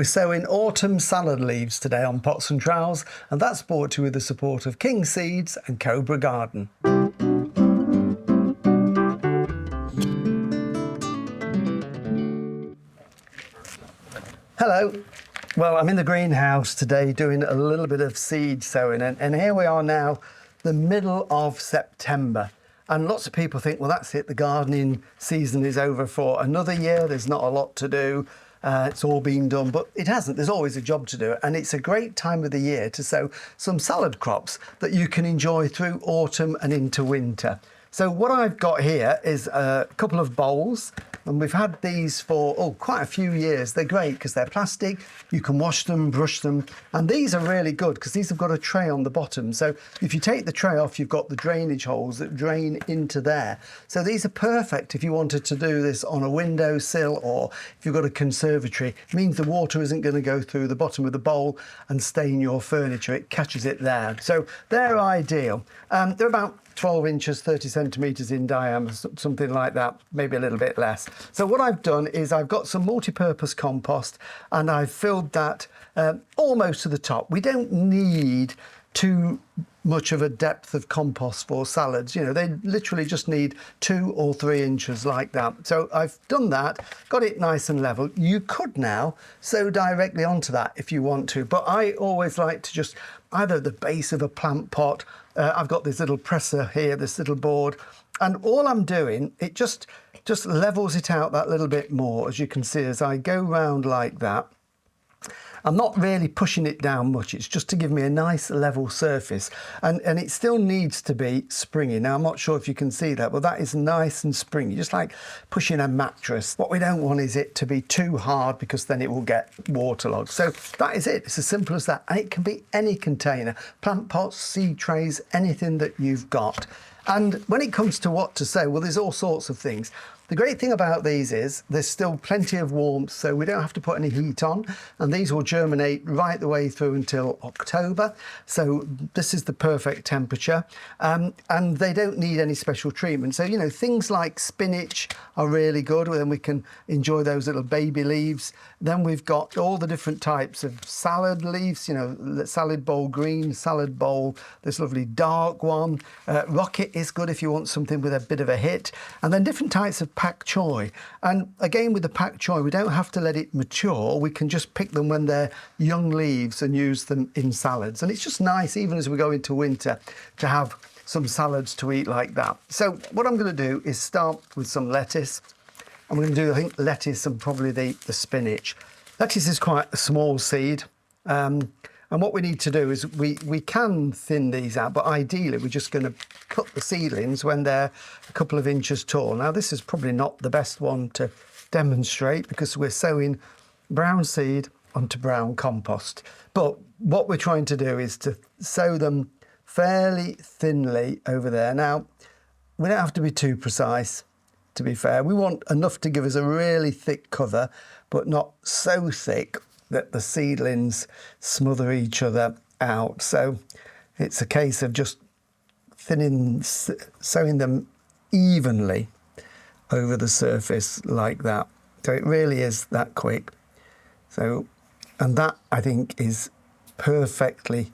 We're sowing autumn salad leaves today on Pots and Trowels, and that's brought to you with the support of King Seeds and Cobra Garden. Hello. Well, I'm in the greenhouse today doing a little bit of seed sowing, and here we are now, the middle of September. And lots of people think, well, that's it, the gardening season is over for another year, there's not a lot to do. It's all been done, but it hasn't. There's always a job to do, and it's a great time of the year to sow some salad crops that you can enjoy through autumn and into winter. So what I've got here is a couple of bowls, and we've had these for quite a few years. They're great because they're plastic, you can wash them, brush them, and these are really good because these have got a tray on the bottom. So if you take the tray off, you've got the drainage holes that drain into there. So these are perfect if you wanted to do this on a windowsill, or if you've got a conservatory. It means the water isn't going to go through the bottom of the bowl and stain your furniture. It catches it there. So they're ideal. They're about 12 inches, 30 centimetres in diameter, something like that, maybe a little bit less. So what I've done is I've got some multi-purpose compost, and I've filled that almost to the top. We don't need too much of a depth of compost for salads. You know, they literally just need 2 or 3 inches like that. So I've done that, got it nice and level. You could now sow directly onto that if you want to, but I always like to just either the base of a plant pot. I've got this little presser here, this little board, and all I'm doing, it just levels it out that little bit more, as you can see, as I go round like that. I'm not really pushing it down much, it's just to give me a nice level surface, and it still needs to be springy. Now I'm not sure if you can see that, but that is nice and springy, just like pushing a mattress. What we don't want is it to be too hard, because then it will get waterlogged. So that is it, it's as simple as that, and it can be any container, plant pots, seed trays, anything that you've got. And when it comes to what to sow, well, there's all sorts of things. The great thing about these is there's still plenty of warmth, so we don't have to put any heat on, and these will germinate right the way through until October. So this is the perfect temperature, and they don't need any special treatment. So, you know, things like spinach are really good, and we can enjoy those little baby leaves. Then we've got all the different types of salad leaves, you know, salad bowl green, salad bowl, this lovely dark one. Rocket is good if you want something with a bit of a hit. And then different types of pak choi. And again, with the pak choi, we don't have to let it mature. We can just pick them when they're young leaves and use them in salads. And it's just nice, even as we go into winter, to have some salads to eat like that. So what I'm going to do is start with some lettuce. I'm going to do, I think, lettuce and probably the spinach. Lettuce is quite a small seed. And what we need to do is we can thin these out, but ideally we're just going to cut the seedlings when they're a couple of inches tall. Now this is probably not the best one to demonstrate because we're sowing brown seed onto brown compost. But what we're trying to do is to sow them fairly thinly over there. Now, we don't have to be too precise, to be fair. We want enough to give us a really thick cover, but not so thick that the seedlings smother each other out. So it's a case of just sowing them evenly over the surface like that. So it really is that quick. So, and that I think is perfectly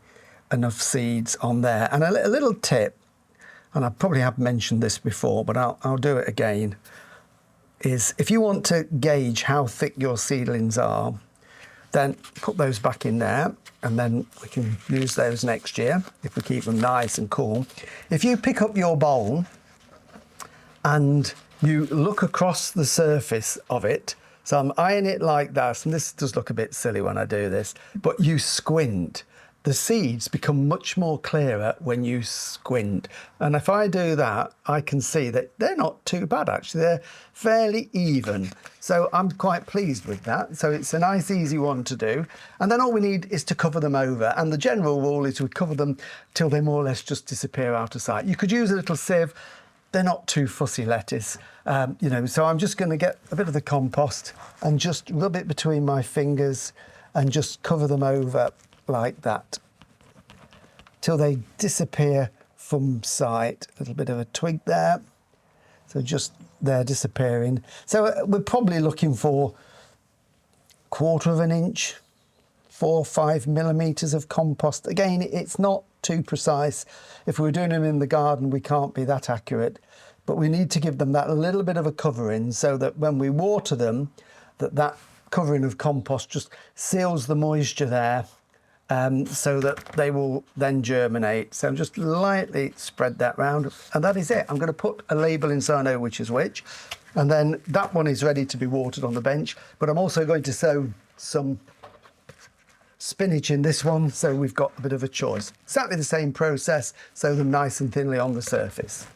enough seeds on there. And a little tip, and I probably have mentioned this before, but I'll do it again, is if you want to gauge how thick your seedlings are, then put those back in there, and then we can use those next year if we keep them nice and cool. If you pick up your bowl and you look across the surface of it, so I'm eyeing it like that, and this does look a bit silly when I do this, but you squint. The seeds become much more clearer when you squint. And if I do that, I can see that they're not too bad, actually. They're fairly even. So I'm quite pleased with that. So it's a nice, easy one to do. And then all we need is to cover them over. And the general rule is we cover them till they more or less just disappear out of sight. You could use a little sieve. They're not too fussy lettuce, you know. So I'm just going to get a bit of the compost and just rub it between my fingers and just cover them over like that till they disappear from sight. A little bit of a twig there, so just they're disappearing. So we're probably looking for 1/4 of an inch, 4 or 5 millimeters of compost. Again, it's not too precise. If we were doing them in the garden, we can't be that accurate, but we need to give them that little bit of a covering so that when we water them, that covering of compost just seals the moisture there, so that they will then germinate. So just lightly spread that round, and that is it. I'm going to put a label in so I know which is which, and then that one is ready to be watered on the bench. But I'm also going to sow some spinach in this one, so we've got a bit of a choice. Exactly the same process, sow them nice and thinly on the surface.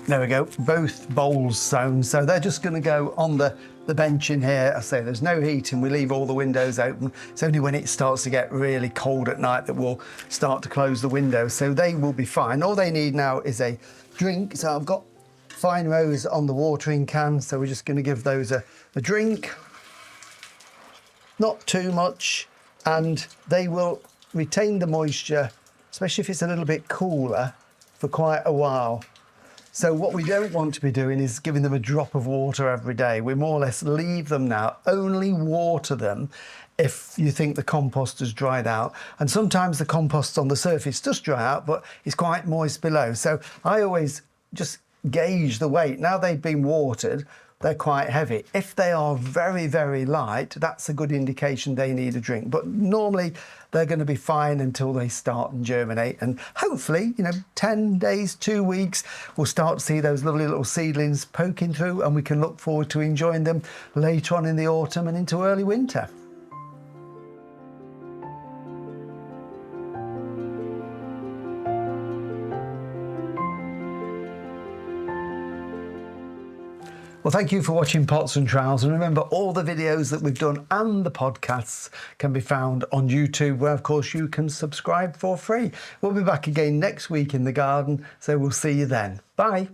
There we go, both bowls sown. So they're just going to go on the bench in here. I say there's no heating, we leave all the windows open. It's only when it starts to get really cold at night that we'll start to close the windows. So they will be fine. All they need now is a drink. So I've got fine rose on the watering can. So we're just going to give those a drink. Not too much. And they will retain the moisture, especially if it's a little bit cooler, for quite a while. So what we don't want to be doing is giving them a drop of water every day. We more or less leave them now, only water them if you think the compost has dried out. And sometimes the compost on the surface does dry out, but it's quite moist below. So I always just gauge the weight. Now they've been watered, they're quite heavy. If they are very, very light, that's a good indication they need a drink. But normally they're going to be fine until they start and germinate. And hopefully, 10 days, 2 weeks, we'll start to see those lovely little seedlings poking through, and we can look forward to enjoying them later on in the autumn and into early winter. Well, thank you for watching Pots and Trowels, and remember, all the videos that we've done and the podcasts can be found on YouTube, where of course you can subscribe for free. We'll be back again next week in the garden, so we'll see you then. Bye.